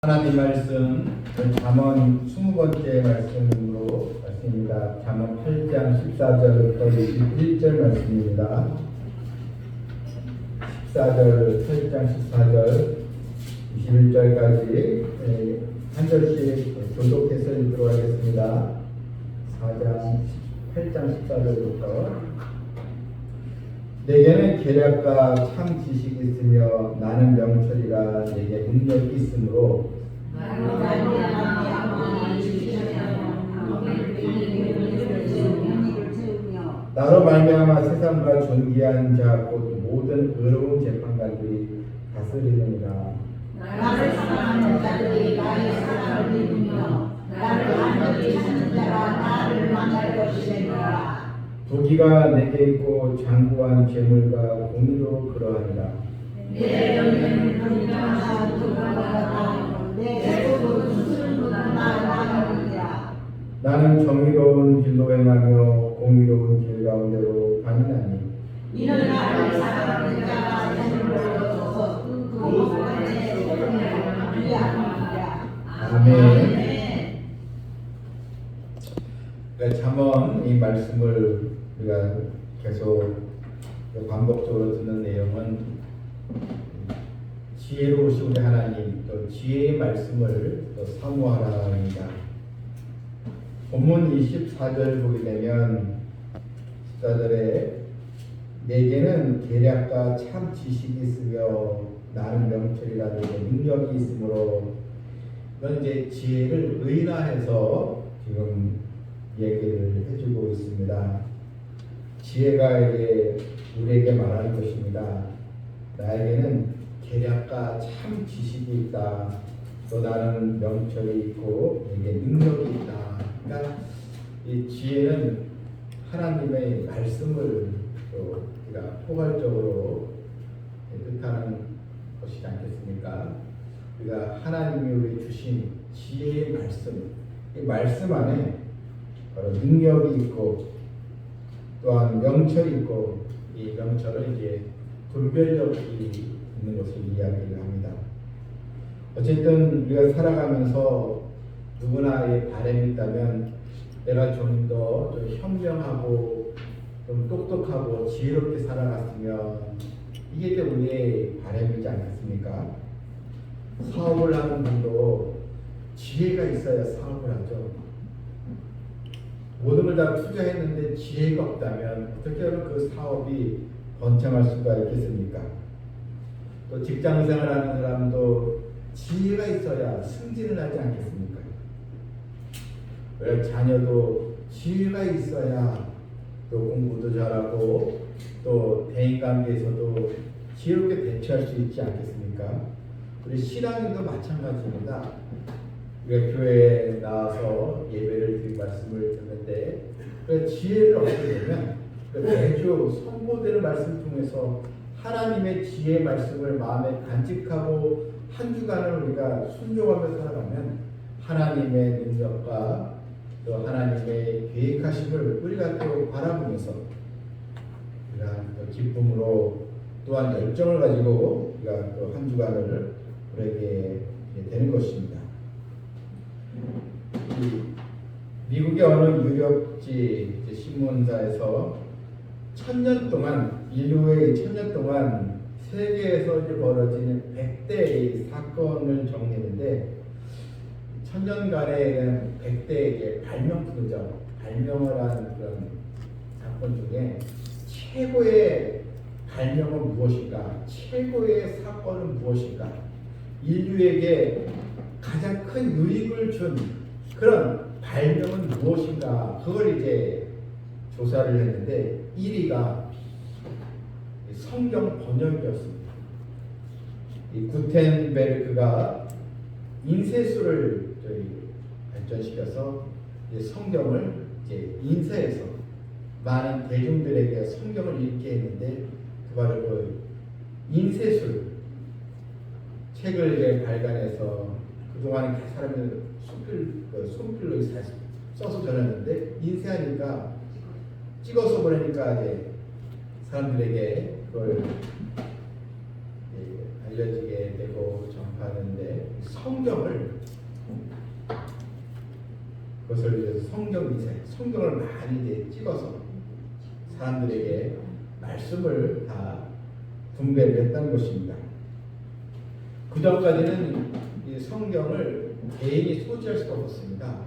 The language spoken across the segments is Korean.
하나님 말씀 잠언 20번째 말씀으로 말씀입니다. 잠언 8장 14절부터 21절 말씀입니다. 14절, 8장 14절, 21절까지 한 절씩 교독해서 읽도록 하겠습니다. 8장 14절부터 내게는 계략과 참 지식이 있으며 나는 명철이라 내게 능력이 있으므로 나로 말미암아 세상과 존귀한 자 곧 모든 의로운 재판관들이 다스리느니라. 나를 사랑하는 자들이 나의 사랑을 믿으며 나를 완전히 찾는 자가 나를 만날 것이니라. 부귀가 내게 있고 장구한 재물과 공의로 그러하니라. 내 영혼은 공평한 도가 같아 내 속은 수술보다 나아가느니라. 나는 정의로운 길로 행하며 공의로운 길 가운데로 다니나니 이는 나를 사랑하는 자가 재물을 얻어서 그 공간에 소원을 위하느니라. 아멘. 그러니까 잠언 이 말씀을 우리가 계속 반복적으로 듣는 내용은 지혜로우신 우리 하나님 또 지혜의 말씀을 또 사모하라입니다. 본문 24절 보게 되면 14절에 내게는 계략과 참 지식이 있으며 나는 명철이라 내게 능력이 있으므로 이건 이제 지혜를 의인화해서 지금 얘기를 해주고 있습니다. 지혜가 이제 우리에게 말하는 것입니다. 나에게는 계략과 참 지식이 있다. 또 나는 명철이 있고 내게 능력이 있다. 그러니까 이 지혜는 하나님의 말씀을 또 우리가 포괄적으로 뜻하는 것이지 않겠습니까? 우리가 하나님이 우리 주신 지혜의 말씀, 이 말씀 안에 바로 능력이 있고 또한 명철이 있고 이 명철은 이제 분별력이 있는 것을 이야기를 합니다. 어쨌든 우리가 살아가면서 누구나의 바람이 있다면 내가 좀 더 현명하고 좀 똑똑하고 지혜롭게 살아갔으면 이게 우리의 바람이지 않겠습니까? 사업을 하는 분도 지혜가 있어야 사업을 하죠. 모든 걸 다 투자했는데 지혜가 없다면 어떻게 하면 그 사업이 번창할 수가 있겠습니까? 또 직장생활하는 사람도 지혜가 있어야 승진을 하지 않겠습니까? 자녀도 지혜가 있어야 또 공부도 잘하고 또 대인관계에서도 지혜롭게 대처할 수 있지 않겠습니까? 우리 신앙인도 마찬가지입니다. 우리가 교회에 나와서 예배를 드리고 말씀을 듣는데 그 지혜를 얻게 되면 매주 선포되는 말씀 통해서 하나님의 지혜의 말씀을 마음에 간직하고 한 주간을 우리가 순종하며 살아가면 하나님의 능력과 또 하나님의 계획하심을 우리가 또 바라보면서 우리가 또 기쁨으로 또한 열정을 가지고 우리가 또 한 주간을 우리에게 되는 것입니다. 미국의 어느 유력지 신문사에서 1000년 동안 인류의 1000년 동안 세계에서 이제 벌어지는 100대의 사건을 정리했는데 1000년간의 100대의 발명품이죠. 발명을 한 그런 사건 중에 최고의 발명은 무엇인가? 최고의 사건은 무엇인가? 인류에게 가장 큰 유익을 준 그런 발명은 무엇인가? 그걸 이제 조사를 했는데 1위가 성경 번역이었습니다. 이 구텐베르크가 인쇄술을 발전시켜서 성경을 이제 인쇄해서 많은 대중들에게 성경을 읽게 했는데 바로 그 인쇄술 책을 이제 발간해서 그동안 사람들 손필로 써서 전했는데 인쇄하니까 찍어서 보내니까 이제 사람들에게 그걸 알려지게 되고 전파하는데 성경을 그것을 이제 성경 인쇄, 성경을 많이 이제 찍어서 사람들에게 말씀을 다 분배를 했다는 것입니다. 그 전까지는 이 성경을 개인이 소지할 수가 없었습니다.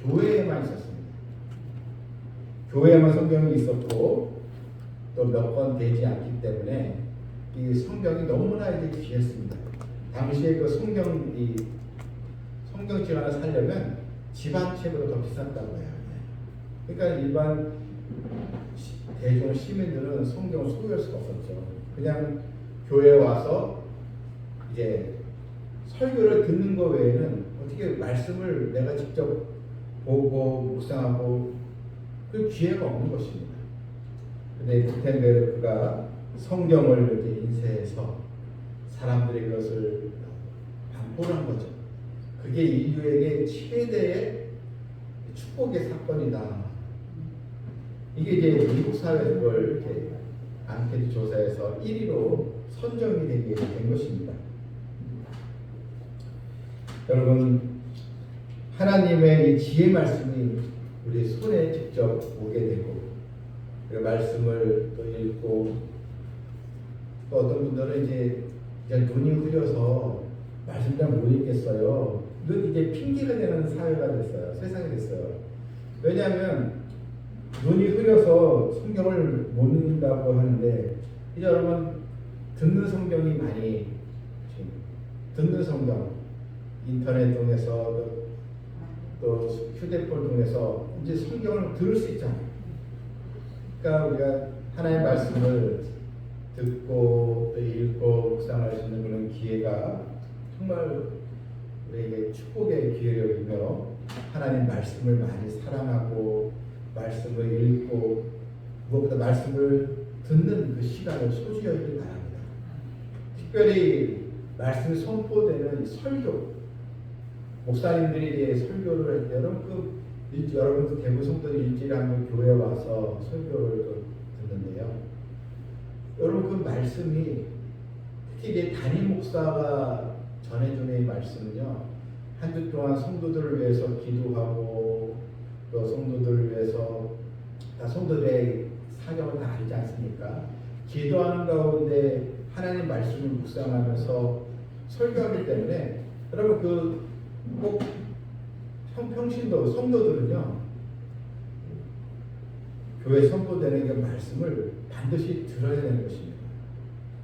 교회에만 있었습니다. 교회에만 성경이 있었고 또 몇 권 되지 않기 때문에 이 성경이 너무나 이제 귀했습니다. 당시에 그 성경책 하나 사려면 집 한 채보다 더 비쌌다고 해요. 그러니까 일반 대중 시민들은 성경을 소유할 수가 없었죠. 그냥 교회에 와서 이제 설교를 듣는 것 외에는 어떻게 말씀을 내가 직접 보고 묵상하고 그 기회가 없는 것입니다. 근데 구텐베르크가 성경을 이렇게 인쇄해서 사람들이 그것을 반포한 거죠. 그게 인류에게 최대의 축복의 사건이다. 이게 이제 미국 사회에서 그걸 이렇게 앙케이트 조사에서 1위로 선정이 되게 된 것입니다. 여러분, 하나님의 이 지혜 말씀이 우리 손에 직접 오게 되고 그 말씀을 또 읽고 또 어떤 분들은 이제 눈이 흐려서 말씀 잘 못 읽겠어요. 이건 이제 핑계가 되는 사회가 됐어요. 세상이 됐어요. 왜냐하면 눈이 흐려서 성경을 못 읽는다고 하는데 이제 여러분 듣는 성경이 많이 듣는 성경 인터넷 통해서 또 휴대폰 통해서 이제 성경을 들을 수 있잖아요. 그러니까 우리가 하나님의 말씀을 듣고 또 읽고 묵상할 수 있는 그런 기회가 정말 우리에게 축복의 기회이며 하나님 말씀을 많이 사랑하고 말씀을 읽고 무엇보다 말씀을 듣는 그 시간을 소중하게 바랍니다. 특별히 말씀이 선포되는 설교 목사님들이 이제 설교를 할 때 여러분도 대구 성도들이 일주일에 한 번 교회에 와서 설교를 듣는데요. 여러분 그 말씀이 특히 이제 담임 목사가 전해주는 이 말씀은요, 한 주 동안 성도들을 위해서 기도하고 또 성도들을 위해서 다 성도들의 사정을 다 알지 않습니까? 기도하는 가운데 하나님 말씀을 묵상하면서 설교하기 때문에 여러분 꼭 평신도 성도들은요 교회 선포되는 그 말씀을 반드시 들어야 되는 것입니다.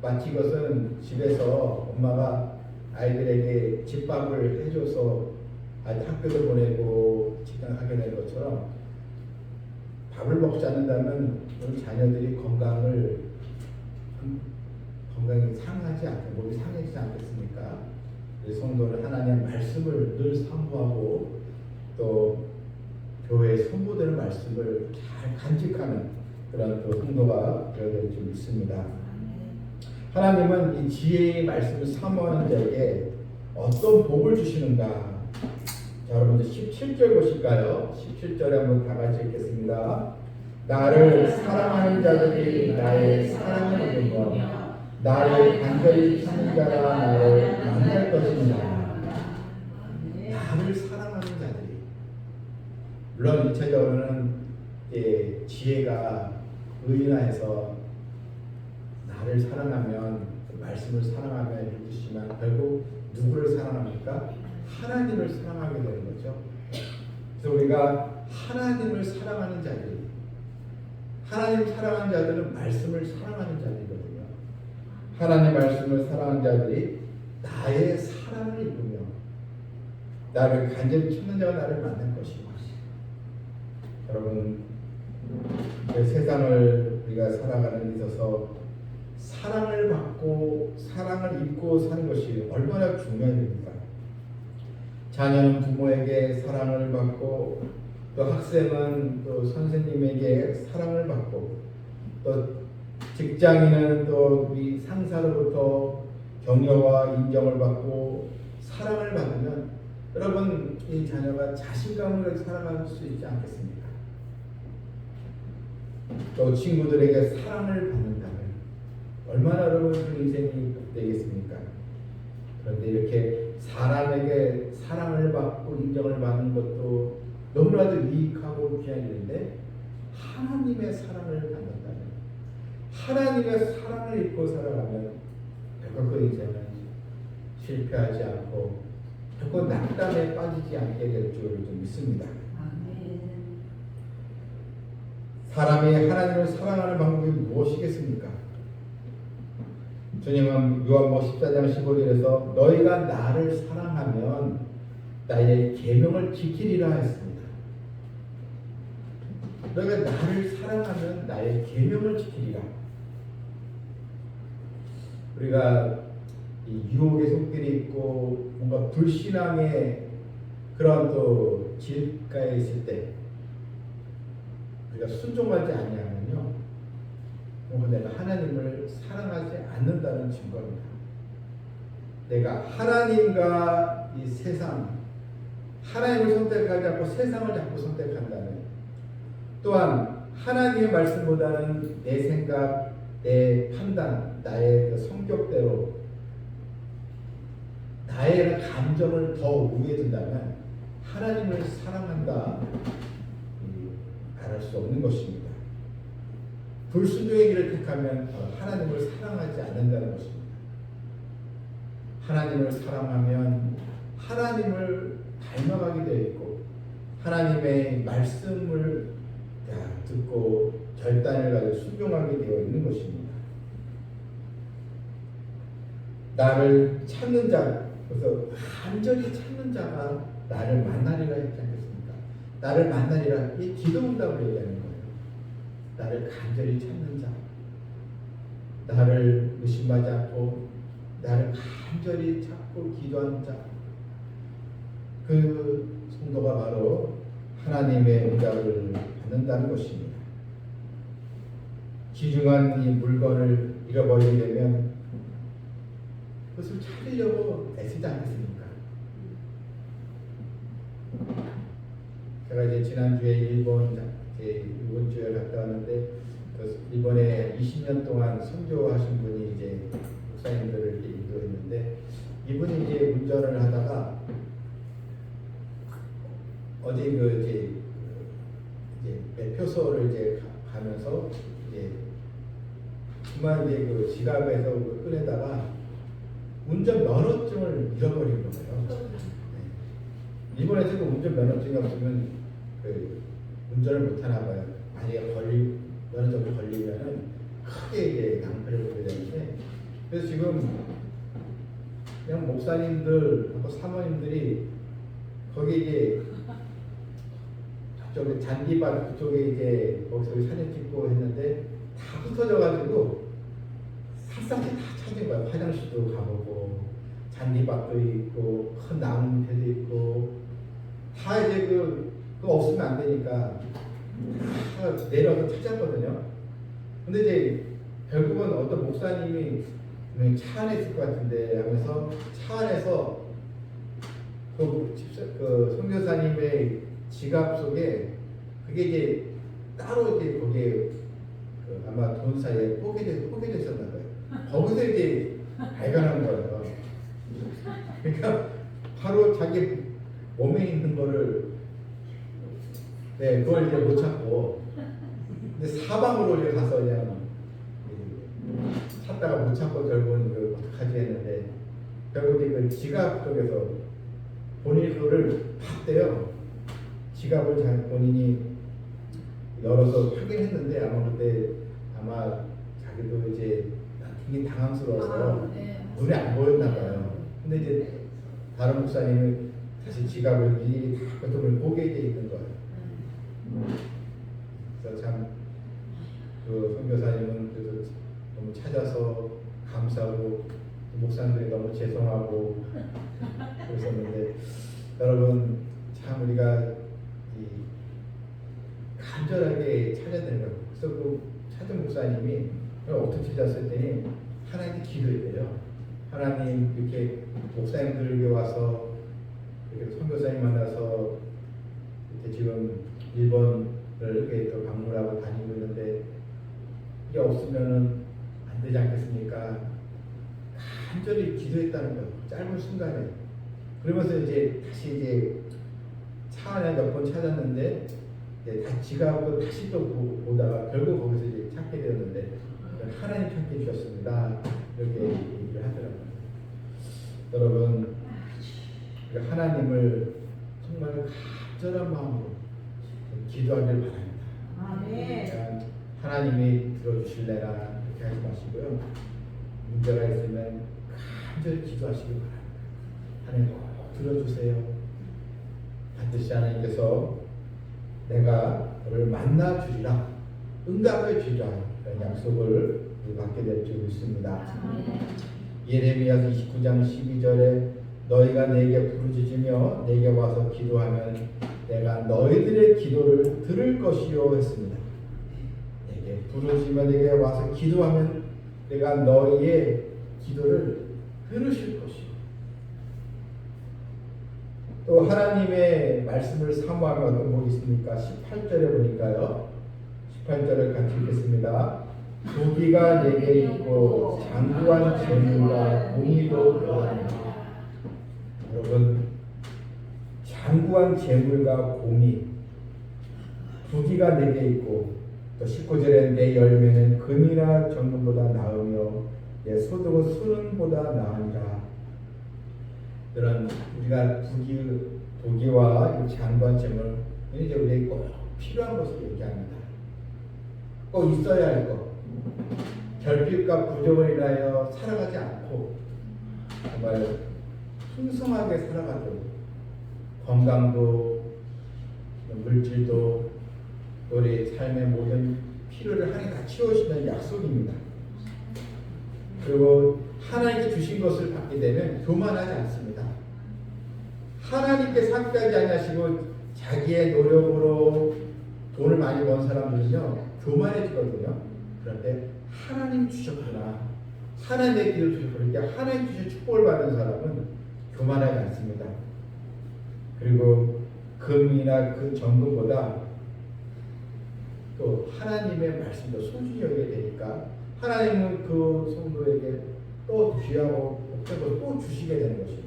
마치 이것은 집에서 엄마가 아이들에게 집밥을 해줘서 아이들 학교도 보내고 직장 하게 되는 것처럼 밥을 먹지 않는다면 우리 자녀들이 건강이 상하지 않게 몸이 상해지지 않겠습니까? 우리 성도는 하나님의 말씀을 늘 사모하고 또 교회에 선포되는 말씀을 잘 간직하는 그런 또 성도가 되어야 될 줄 믿습니다. 하나님은 이 지혜의 말씀을 사모하는 자에게 어떤 복을 주시는가? 자, 여러분들 17절 보실까요? 17절에 한번 다 같이 읽겠습니다. 나를 사랑하는 자들이 나의 사랑을 이루며 나를 간절히 찾는 자가 나를 만날 것입니다. 나를 사랑하는 자들이, 물론 일차적으로는 지혜가 의인화해서 나를 사랑하면 그 말씀을 사랑하면 이루시지만 결국 누구를 사랑합니까? 하나님을 사랑하게 되는 거죠. 그래서 우리가 하나님을 사랑하는 자들, 하나님 사랑하는 자들은 말씀을 사랑하는 자들이거든요. 하나님 말씀을 사랑하는 자들이 나의 사랑을 입으며 나를 간절히 찾는 자가 나를 만날 것이고, 여러분 그 세상을 우리가 살아가는 데 있어서 사랑을 받고 사랑을 입고 사는 것이 얼마나 중요합니까? 자녀는 부모에게 사랑을 받고 또 학생은 또 선생님에게 사랑을 받고 또 직장인은 또 우리 상사로부터 격려와 인정을 받고 사랑을 받으면 여러분 이 자녀가 자신감을 살아갈 수 있지 않겠습니까? 또 친구들에게 사랑을 받는다면 얼마나 여러분 그 인생이 되겠습니까? 그런데 이렇게 사람에게 사랑을 받고 인정을 받는 것도 너무나도 유익하고 귀한 일인데 하나님의 사랑을 받는다면, 하나님의 사랑을 입고 살아가면 결국 그 인생은 실패하지 않고 결국 낙담에 빠지지 않게 될 줄을 좀 믿습니다. 사람이 하나님을 사랑하는 방법이 무엇이겠습니까? 주님은 요한복음 14장 15절에서 너희가 나를 사랑하면 나의 계명을 지키리라 했습니다. 너희가 나를 사랑하면 나의 계명을 지키리라. 우리가 이 유혹의 손길이 있고 뭔가 불신앙의 그런 또 길가에 있을 때 우리가 순종하지 아니하면요, 뭔가 내가 하나님을 사랑하지 않는다는 증거입니다. 내가 하나님과 이 세상, 하나님을 선택하지 않고 세상을 자꾸 선택한다면, 또한 하나님의 말씀보다는 내 생각, 내 판단, 나의 그 성격대로 나의 감정을 더 우위에 둔다면 하나님을 사랑한다 말할 수 없는 것입니다. 불순종의 길을 택하면 하나님을 사랑하지 않는다는 것입니다. 하나님을 사랑하면 하나님을 닮아가게 되어 있고 하나님의 말씀을 듣고 결단을 가지고 순종하게 되어 있는 것입니다. 나를 찾는 자, 그래서 간절히 찾는 자가 나를 만나리라 했지 않겠습니까? 나를 만나리라, 이 기도응답을 얘기하는 거예요. 나를 간절히 찾는 자, 나를 의심하지 않고 나를 간절히 찾고 기도하는 자, 그 성도가 바로 하나님의 응답을 받는다는 것입니다. 귀중한 이 물건을 잃어버리게 되면 그것을 찾으려고 애쓰지 않겠습니까? 제가 이제 지난주에 일본 주에 갔다 왔는데 일본에 20년 동안 선교하신 분이 이제 목사님들을 이렇게 인도했는데 이분이 이제 운전을 하다가 어디 이제 매표소를 이제 가면서 이제 그만 이제 그 지갑에서 꺼내다가 운전 면허증을 잃어버린 거예요. 네. 일본에서도 운전 면허증이 없으면 그 운전을 못 하나 봐요. 만약에 면허증을 걸리면은 크게 이제 낭패를 보게 되는데, 그래서 지금 그냥 목사님들 하고 사모님들이 거기 이제 저기 잔디밭 그쪽에 이제 거기서 사진 찍고 했는데 다 흩어져가지고 샅샅이 다 찾은 거야. 화장실도 가보고 잔디밭도 있고 큰 나무 밑에도 있고 다 이제 그거 없으면 안 되니까 다 내려서 찾았거든요. 근데 이제 결국은 어떤 목사님이 차 안에 있을 것 같은데 하면서 차 안에서 그 선교사님의 지갑 속에 그게 이제 따로 이제 거기에 아마 돈 사이에 포개져 있었나 봐요. 거기서 이제 발견한 거예요. 그러니까 바로 자기 몸에 있는 거를 그걸 이제 못 찾고 근데 사방으로 이제 가서 그냥 찾다가 못 찾고 결국은 어떡하지 했는데 결국에 그 지갑 쪽에서 본인이 그거를 봤대요. 지갑을 본인이 열어서 확인했는데 아마 자기도 이제 되게 당황스러워서 눈에 안 보였나 봐요. 근데 이제 다른 목사님이 다시 지갑을 미리 그쪽을 보게 돼 있는 거예요. 그래서 참 그 선교사님은 그래서 너무 찾아서 감사하고 목사님들이 너무 죄송하고 그랬었는데 여러분 참 우리가 간절하게 찾아야 되는 거예요. 그래서 그 찾은 목사님이 어떻게 찾았을 때니 하나님께 기도했대요. 하나님 이렇게 목사님들에게 와서 이렇게 선교사님 만나서 이렇게 지금 일본을 이렇게 또 방문하고 다니고 있는데 이게 없으면은 안 되지 않겠습니까? 간절히 기도했다는 거예요. 짧은 순간에 그러면서 이제 다시 이제 차 안에 몇 번 찾았는데 이제 다 지가고 다시 또 보다가 결국 거기서 이제 찾게 되었는데 하나님 찾게 주셨습니다. 이렇게 얘기를 하더라고요. 여러분, 하나님을 정말 간절한 마음으로 기도하길 바랍니다. 아멘. 하나님이 들어주실래나 그렇게 하지 마시고요. 문제가 있으면 간절히 기도하시기 바랍니다. 하나님 꼭 들어주세요. 반드시 하나님께서 내가 너를 만나 주리라, 응답해 주리라 이런 약속을 받게 될 줄 믿습니다. 예레미야서 29장 12절에 너희가 내게 부르짖으며 내게 와서 기도하면 내가 너희들의 기도를 들을 것이요 했습니다. 내게 부르짖으며 내게 와서 기도하면 내가 너희의 기도를 들으실 것이요. 또 하나님의 말씀을 사모하면 어떤 복이 있습니까? 18절에 보니까요. 18절을 같이 읽겠습니다. 부귀가 내게 있고 장구한 재물과 공의도 더하노라. 여러분, 장구한 재물과 공의, 부귀가 내게 있고 또 19절에 내 열매는 금이나 정금보다 나으며 내 소득은 수능보다 나으니라. 이런 우리가 부귀와 장구한 재물, 이제 우리에게 꼭 필요한 것을 얘기합니다. 꼭 있어야 할 것. 결핍과 부족을 인하여 살아가지 않고 정말 풍성하게 살아가도록 건강도 물질도 우리 삶의 모든 필요를 하나님 다 채워주시는 약속입니다. 그리고 하나님께 주신 것을 받게 되면 교만하지 않습니다. 하나님께 함께하지 아니하시고 자기의 노력으로 돈을 많이 번 사람들은요 교만해지거든요. 그런데 하나님 주셨구나, 하나님의 길을 주셨구나, 그러니까 하나님 주신 축복을 받은 사람은 교만하지 않습니다. 그리고 금이나 그 정금보다 또 하나님의 말씀도 소중히 여기게 되니까 하나님은 그 성도에게 또 귀하고 복된 것을 또 주시게 되는 것입니다.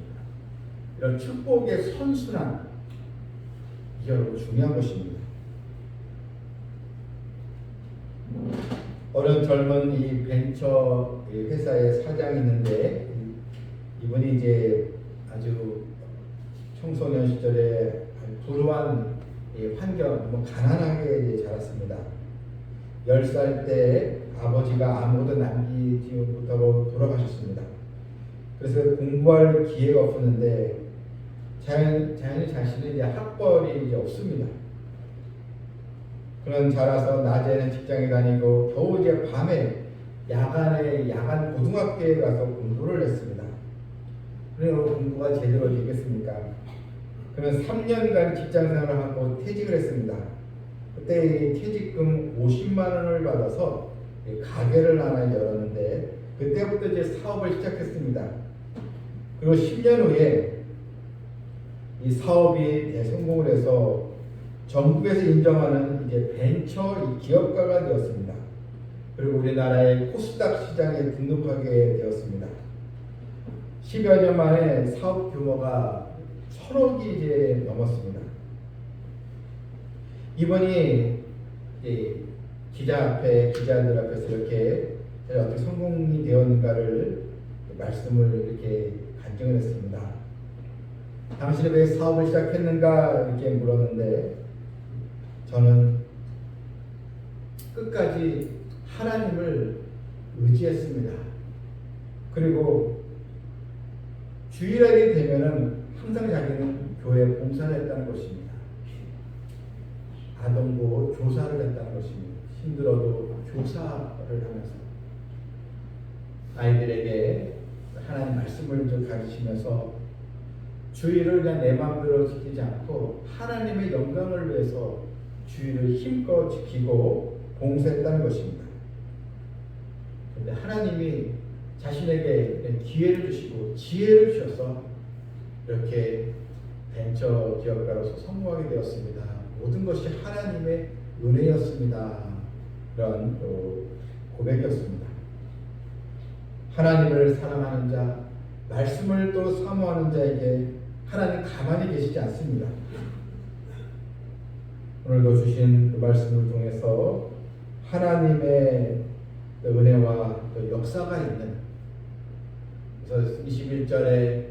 이런 축복의 선순환, 이게 여러분 중요한 것입니다. 어느 젊은 이 벤처 회사의 사장이 있는데 이분이 이제 아주 청소년 시절에 불우한 환경, 가난하게 이제 자랐습니다. 10살 때 아버지가 아무것도 남기지 못하고 돌아가셨습니다. 그래서 공부할 기회가 없었는데 자연히 자신은 이제 학벌이 이제 없습니다. 그는 자라서 낮에는 직장에 다니고 겨우 이제 밤에 야간 고등학교에 가서 공부를 했습니다. 그리고 공부가 제대로 되겠습니까? 그는 3년간 직장생활을 하고 퇴직을 했습니다. 그때 퇴직금 50만 원을 받아서 가게를 하나 열었는데 그때부터 이제 사업을 시작했습니다. 그리고 10년 후에 이 사업이 대성공을 해서 정부에서 인정하는 이제 벤처 기업가가 되었습니다. 그리고 우리나라의 코스닥 시장에 등록하게 되었습니다. 10여 년 만에 사업 규모가 1,000억이 이제 넘었습니다. 이번이 기자들 앞에서 이렇게 어떻게 성공이 되었는가를 말씀을 이렇게 간증을 했습니다. 당신이 왜 사업을 시작했는가 이렇게 물었는데 저는 끝까지 하나님을 의지했습니다. 그리고 주일날이 되면은 항상 자기는 교회 봉사를 했다는 것입니다. 아동보호 교사를 했다는 것입니다. 힘들어도 교사를 하면서 아이들에게 하나님 말씀을 좀 가르치면서 주의를 그냥 내 마음대로 지키지 않고 하나님의 영광을 위해서 주의를 힘껏 지키고 봉사했다는 것입니다. 그런데 하나님이 자신에게 기회를 주시고 지혜를 주셔서 이렇게 벤처 기업가로서 성공하게 되었습니다. 모든 것이 하나님의 은혜였습니다. 그런 고백이었습니다. 하나님을 사랑하는 자, 말씀을 또 사모하는 자에게 하나님 가만히 계시지 않습니다. 오늘도 주신 그 말씀을 통해서 하나님의 은혜와 역사가 있는, 그래서 21절에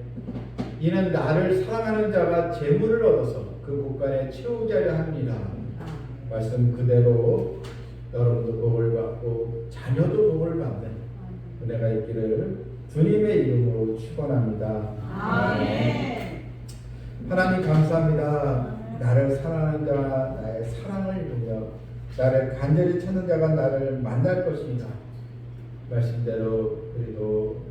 이는 나를 사랑하는 자가 재물을 얻어서 그 곳간에 채우게 하려 합니다. 말씀 그대로 여러분도 복을 받고 자녀도 복을 받는 은혜가 있기를 주님의 이름으로 축원합니다. 아멘. 하나님 감사합니다. 나를 사랑하는 자가 나의 사랑을 입으며 나를 간절히 찾는 자가 나를 만날 것입니다. 말씀대로 우리도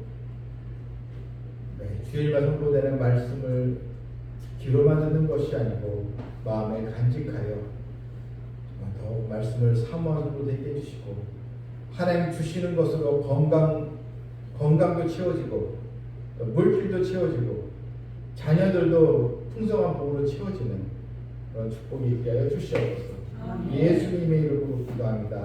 주일마다 선포되는 말씀을 귀로만 듣는 것이 아니고 마음에 간직하여 더욱 말씀을 사모하는 되게 해주시고, 하나님 주시는 것으로 건강도 채워지고 물질도 채워지고 자녀들도 풍성한 복으로 채워지는 그런 축복이 있게 하여 주시옵소서. 예수님의 이름으로 기도합니다.